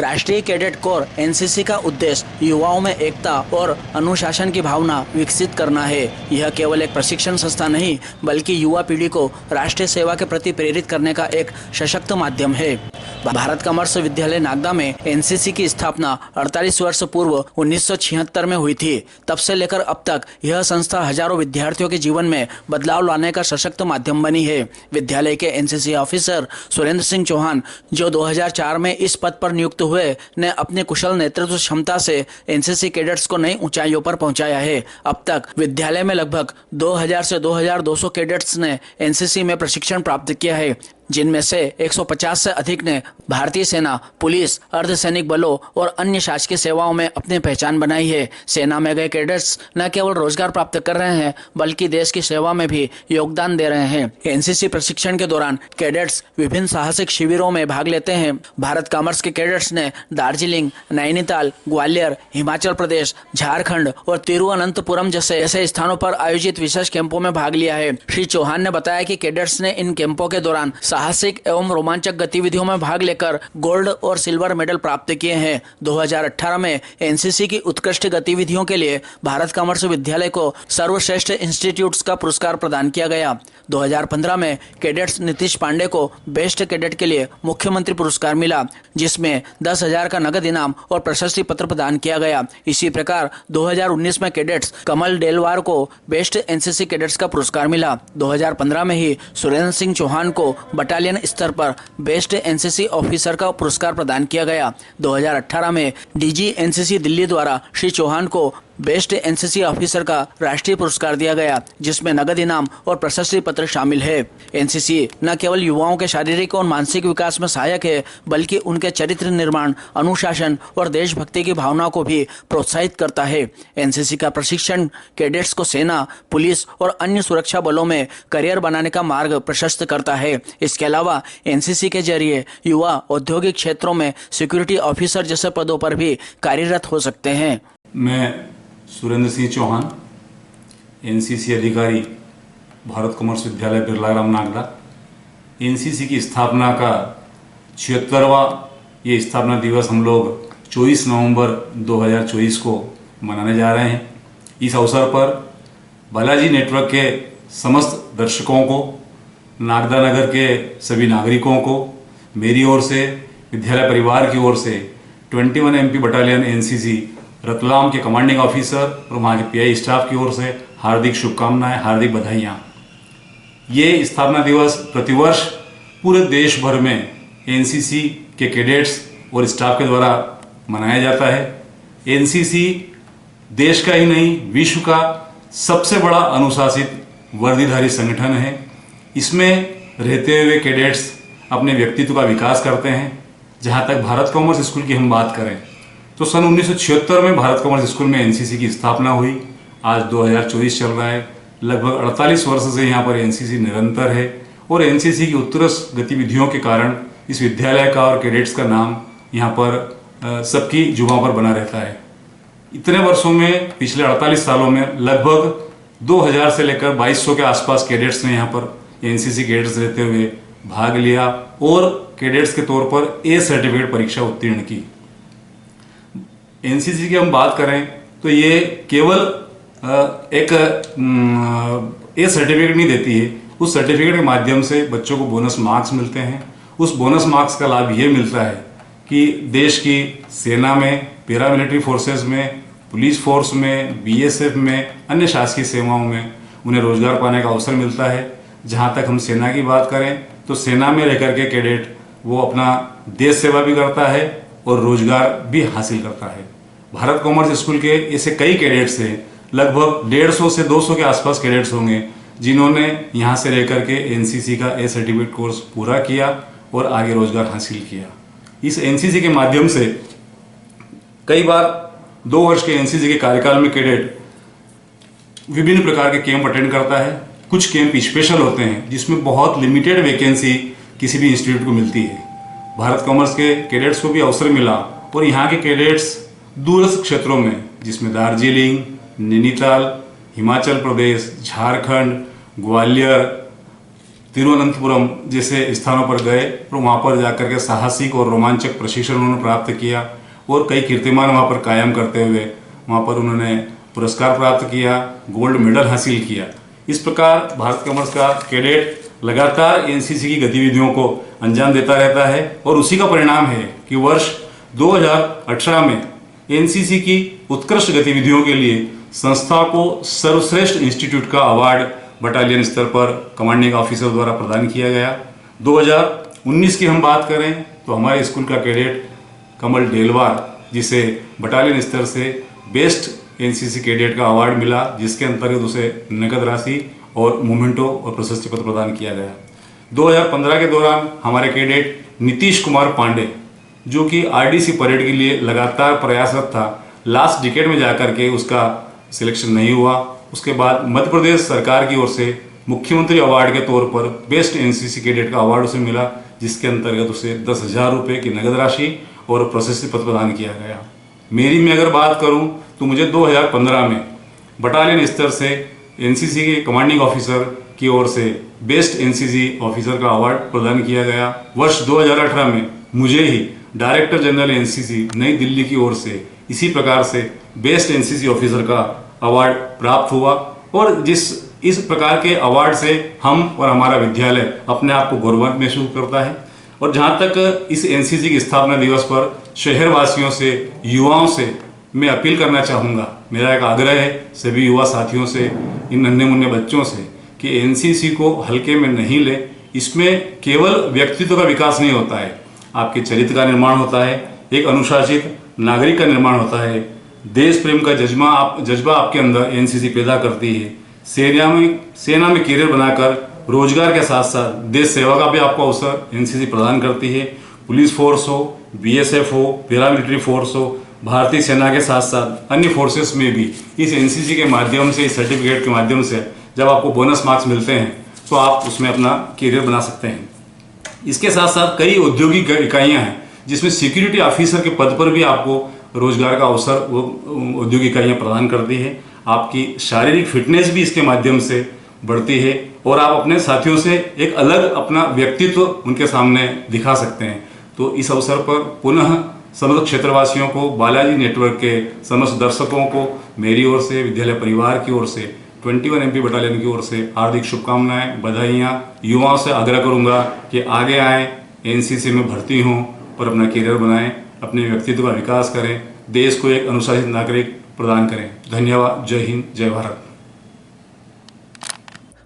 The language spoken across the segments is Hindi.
राष्ट्रीय कैडेट कोर एनसीसी का उद्देश्य युवाओं में एकता और अनुशासन की भावना विकसित करना है। यह केवल एक प्रशिक्षण संस्था नहीं बल्कि युवा पीढ़ी को राष्ट्रीय सेवा के प्रति प्रेरित करने का एक सशक्त माध्यम है। भारत कॉमर्स विद्यालय नागदा में एनसीसी की स्थापना 48 वर्ष पूर्व 1976 में हुई थी। तब से लेकर अब तक यह संस्था हजारों विद्यार्थियों के जीवन में बदलाव लाने का सशक्त माध्यम बनी है। विद्यालय के एनसीसी ऑफिसर सुरेंद्र सिंह चौहान, जो 2004 में इस पद पर नियुक्त हुए, ने अपने कुशल नेतृत्व क्षमता से एनसीसी कैडेट्स को नई ऊंचाइयों पर पहुंचाया है। अब तक विद्यालय में लगभग 2000 से 2200 कैडेट्स ने एनसीसी में प्रशिक्षण प्राप्त किया है, जिनमें से 150 से अधिक ने भारतीय सेना, पुलिस, अर्धसैनिक बलों और अन्य शासकीय सेवाओं में अपनी पहचान बनाई है। सेना में गए कैडेट्स न केवल रोजगार प्राप्त कर रहे हैं बल्कि देश की सेवा में भी योगदान दे रहे हैं। एनसीसी प्रशिक्षण के दौरान कैडेट्स विभिन्न साहसिक शिविरों में भाग लेते हैं। भारत कॉमर्स के कैडेट्स ने दार्जिलिंग, नैनीताल, ग्वालियर, हिमाचल प्रदेश, झारखंड और तिरुवनंतपुरम जैसे ऐसे स्थानों पर आयोजित विशेष कैंपों में भाग लिया है। श्री चौहान ने बताया कि कैडेट्स ने इन कैंपों के दौरान साहसिक एवं रोमांचक गतिविधियों में भाग लेकर गोल्ड और सिल्वर मेडल प्राप्त किए हैं। 2018 में एनसीसी की उत्कृष्ट गतिविधियों के लिए भारत कॉमर्स विद्यालय को सर्वश्रेष्ठ इंस्टीट्यूट्स का पुरस्कार प्रदान किया गया। 2015 में कैडेट्स नीतीश पांडे को बेस्ट कैडेट के लिए मुख्यमंत्री पुरस्कार मिला, जिसमें 10,000 का नगद इनाम और प्रशस्ति पत्र प्रदान किया गया। इसी प्रकार 2019 में कैडेट्स कमल डेलवार को बेस्ट एनसीसी कैडेट्स का पुरस्कार मिला। 2015 में ही सुरेंद्र सिंह चौहान को बटालियन स्तर पर बेस्ट एनसीसी ऑफिसर का पुरस्कार प्रदान किया गया। 2018 में डीजी एनसीसी दिल्ली द्वारा श्री चौहान को बेस्ट एनसीसी ऑफिसर का राष्ट्रीय पुरस्कार दिया गया, जिसमें नगद इनाम और प्रशस्ति पत्र शामिल है। एनसीसी न केवल युवाओं के शारीरिक और मानसिक विकास में सहायक है बल्कि उनके चरित्र निर्माण, अनुशासन और देशभक्ति की भावना को भी प्रोत्साहित करता है। एनसीसी का प्रशिक्षण कैडेट्स को सेना, पुलिस और अन्य सुरक्षा बलों में करियर बनाने का मार्ग प्रशस्त करता है। इसके अलावा एनसीसी के जरिए युवा औद्योगिक क्षेत्रों में सिक्योरिटी ऑफिसर जैसे पदों पर भी कार्यरत हो सकते हैं। मैं सुरेंद्र सिंह चौहान, एनसीसी अधिकारी, भारत कॉमर्स विद्यालय बिरला ग्राम नागदा। एनसीसी की स्थापना का 76वां ये स्थापना दिवस हम लोग 24 नवंबर 2024 को मनाने जा रहे हैं। इस अवसर पर बालाजी नेटवर्क के समस्त दर्शकों को, नागदा नगर के सभी नागरिकों को मेरी ओर से, विद्यालय परिवार की ओर से 21 MP बटालियन एनसीसी रतलाम के कमांडिंग ऑफिसर और वहाँ के पीआई स्टाफ की ओर से हार्दिक शुभकामनाएं, हार्दिक बधाइयाँ। ये स्थापना दिवस प्रतिवर्ष पूरे देश भर में एनसीसी के कैडेट्स और स्टाफ के द्वारा मनाया जाता है। एनसीसी देश का ही नहीं, विश्व का सबसे बड़ा अनुशासित वर्दीधारी संगठन है। इसमें रहते हुए कैडेट्स अपने व्यक्तित्व का विकास करते हैं। जहाँ तक भारत कॉमर्स स्कूल की हम बात करें तो सन 1976 में भारत कॉमर्स स्कूल में एनसीसी की स्थापना हुई। आज 2024 चल रहा है। लगभग 48 वर्ष से यहाँ पर एनसीसी निरंतर है और एनसीसी की उत्कृष्ट गतिविधियों के कारण इस विद्यालय का और कैडेट्स का नाम यहाँ पर सबकी जुबां पर बना रहता है। इतने वर्षों में, पिछले 48 सालों में लगभग 2000 से लेकर 2200 के आसपास कैडेट्स ने यहाँ पर एनसीसी कैडेट्स रहते हुए भाग लिया और कैडेट्स के तौर पर ए सर्टिफिकेट परीक्षा उत्तीर्ण की। एनसीसी की हम बात करें तो ये केवल एक ए सर्टिफिकेट नहीं देती है। उस सर्टिफिकेट के माध्यम से बच्चों को बोनस मार्क्स मिलते हैं। उस बोनस मार्क्स का लाभ ये मिलता है कि देश की सेना में, पैरामिलिट्री फोर्सेस में, पुलिस फोर्स में, बीएसएफ में, अन्य शासकीय सेवाओं में उन्हें रोजगार पाने का अवसर मिलता है। जहाँ तक हम सेना की बात करें तो सेना में रहकर के कैडेट वो अपना देश सेवा भी करता है और रोजगार भी हासिल करता है। भारत कॉमर्स स्कूल के ऐसे कई कैडेट्स हैं, लगभग 150 से 200 के आसपास कैडेट्स होंगे, जिन्होंने यहाँ से रहकर के एनसीसी का ए सर्टिफिकेट कोर्स पूरा किया और आगे रोजगार हासिल किया। इस एनसीसी के माध्यम से कई बार 2 वर्ष के एनसीसी के कार्यकाल में कैडेट विभिन्न प्रकार के कैंप अटेंड करता है। कुछ कैंप स्पेशल होते हैं जिसमें बहुत लिमिटेड वैकेंसी किसी भी इंस्टीट्यूट को मिलती है। भारत कॉमर्स के कैडेट्स को भी अवसर मिला और यहाँ के कैडेट्स दूरस्थ क्षेत्रों में, जिसमें दार्जिलिंग, नैनीताल, हिमाचल प्रदेश, झारखंड, ग्वालियर, तिरुवनंतपुरम जैसे स्थानों पर गए और वहाँ पर जाकर के साहसिक और रोमांचक प्रशिक्षण उन्होंने प्राप्त किया और कई कीर्तिमान वहाँ पर कायम करते हुए वहाँ पर उन्होंने पुरस्कार प्राप्त किया, गोल्ड मेडल हासिल किया। इस प्रकार भारत कॉमर्स का कैडेट लगातार एनसीसी की गतिविधियों को अंजाम देता रहता है और उसी का परिणाम है कि वर्ष 2018 में एनसीसी की उत्कृष्ट गतिविधियों के लिए संस्था को सर्वश्रेष्ठ इंस्टीट्यूट का अवार्ड बटालियन स्तर पर कमांडिंग ऑफिसर द्वारा प्रदान किया गया। 2019 की हम बात करें तो हमारे स्कूल का कैडेट कमल डेलवार, जिसे बटालियन स्तर से बेस्ट एनसीसी कैडेट का अवार्ड मिला, जिसके अंतर्गत उसे नकद राशि और मोमेंटो और प्रशस्ति पत्र प्रदान किया गया। 2015 के दौरान हमारे कैडेट नीतीश कुमार पांडे, जो कि आरडीसी परेड के लिए लगातार प्रयासरत था, लास्ट डिकेड में जाकर के उसका सिलेक्शन नहीं हुआ। उसके बाद मध्य प्रदेश सरकार की ओर से मुख्यमंत्री अवार्ड के तौर पर बेस्ट एनसीसी कैडेट का अवार्ड उसे मिला, जिसके अंतर्गत उसे 10,000 रुपये की नगद राशि और प्रशस्ति पत्र प्रदान किया गया। मेरी मैं अगर बात करूं तो मुझे 2015 में बटालियन स्तर से एनसीसी के कमांडिंग ऑफिसर की ओर से बेस्ट एनसीसी ऑफिसर का अवार्ड प्रदान किया गया। वर्ष 2018 में मुझे ही डायरेक्टर जनरल एनसीसी नई दिल्ली की ओर से इसी प्रकार से बेस्ट एनसीसी ऑफिसर का अवार्ड प्राप्त हुआ और इस प्रकार के अवार्ड से हम और हमारा विद्यालय अपने आप को गौरवान्वित महसूस करता है। और जहाँ तक इस एनसीसी की स्थापना दिवस पर शहरवासियों से, युवाओं से मैं अपील करना चाहूँगा, मेरा एक आग्रह है सभी युवा साथियों से, इन नन्हे मुन्ने बच्चों से, कि एनसीसी को हल्के में नहीं ले। इसमें केवल व्यक्तित्व का विकास नहीं होता है, आपके चरित्र का निर्माण होता है, एक अनुशासित नागरिक का निर्माण होता है, देश प्रेम का जज्बा आपके अंदर एनसीसी पैदा करती है। सेना में करियर बनाकर रोजगार के साथ साथ देश सेवा का भी आपको अवसर एनसीसी प्रदान करती है। पुलिस फोर्स हो, बीएसएफ हो, पैरामिलिट्री फोर्स हो, भारतीय सेना के साथ साथ अन्य फोर्सेस में भी इस एनसीसी के माध्यम से, इस सर्टिफिकेट के माध्यम से जब आपको बोनस मार्क्स मिलते हैं तो आप उसमें अपना करियर बना सकते हैं। इसके साथ साथ कई औद्योगिक इकाइयाँ हैं जिसमें सिक्योरिटी ऑफिसर के पद पर भी आपको रोजगार का अवसर वो औद्योगिक इकाइयाँ प्रदान करती है। आपकी शारीरिक फिटनेस भी इसके माध्यम से बढ़ती है और आप अपने साथियों से एक अलग अपना व्यक्तित्व उनके सामने दिखा सकते हैं। तो इस अवसर पर पुनः समस्त क्षेत्रवासियों को, बालाजी नेटवर्क के समस्त दर्शकों को मेरी ओर से, विद्यालय परिवार की ओर से, 21 MP बटालियन की ओर से हार्दिक शुभकामनाएं, बधाइयाँ। युवाओं से आग्रह करूँगा कि आगे आएँ, एनसीसी में भर्ती हों और अपना करियर बनाएं, अपने व्यक्तित्व का विकास करें, देश को एक अनुशासित नागरिक प्रदान करें। धन्यवाद। जय हिंद, जय भारत।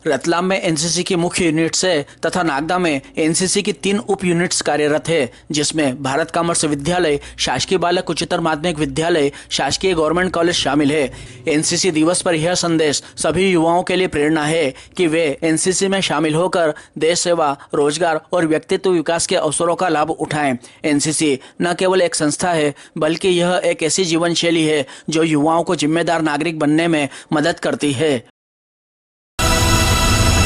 रतलाम में एनसीसी की मुख्य यूनिट्स है तथा नागदा में एनसीसी की 3 उप यूनिट्स कार्यरत है, जिसमें भारत कॉमर्स विद्यालय, शासकीय बालक उच्चतर माध्यमिक विद्यालय, शासकीय गवर्नमेंट कॉलेज शामिल है। एनसीसी दिवस पर यह संदेश सभी युवाओं के लिए प्रेरणा है कि वे एनसीसी में शामिल होकर देश सेवा, रोजगार और व्यक्तित्व विकास के अवसरों का लाभ उठाएं। एनसीसी न केवल एक संस्था है बल्कि यह एक ऐसी जीवन शैली है जो युवाओं को जिम्मेदार नागरिक बनने में मदद करती है।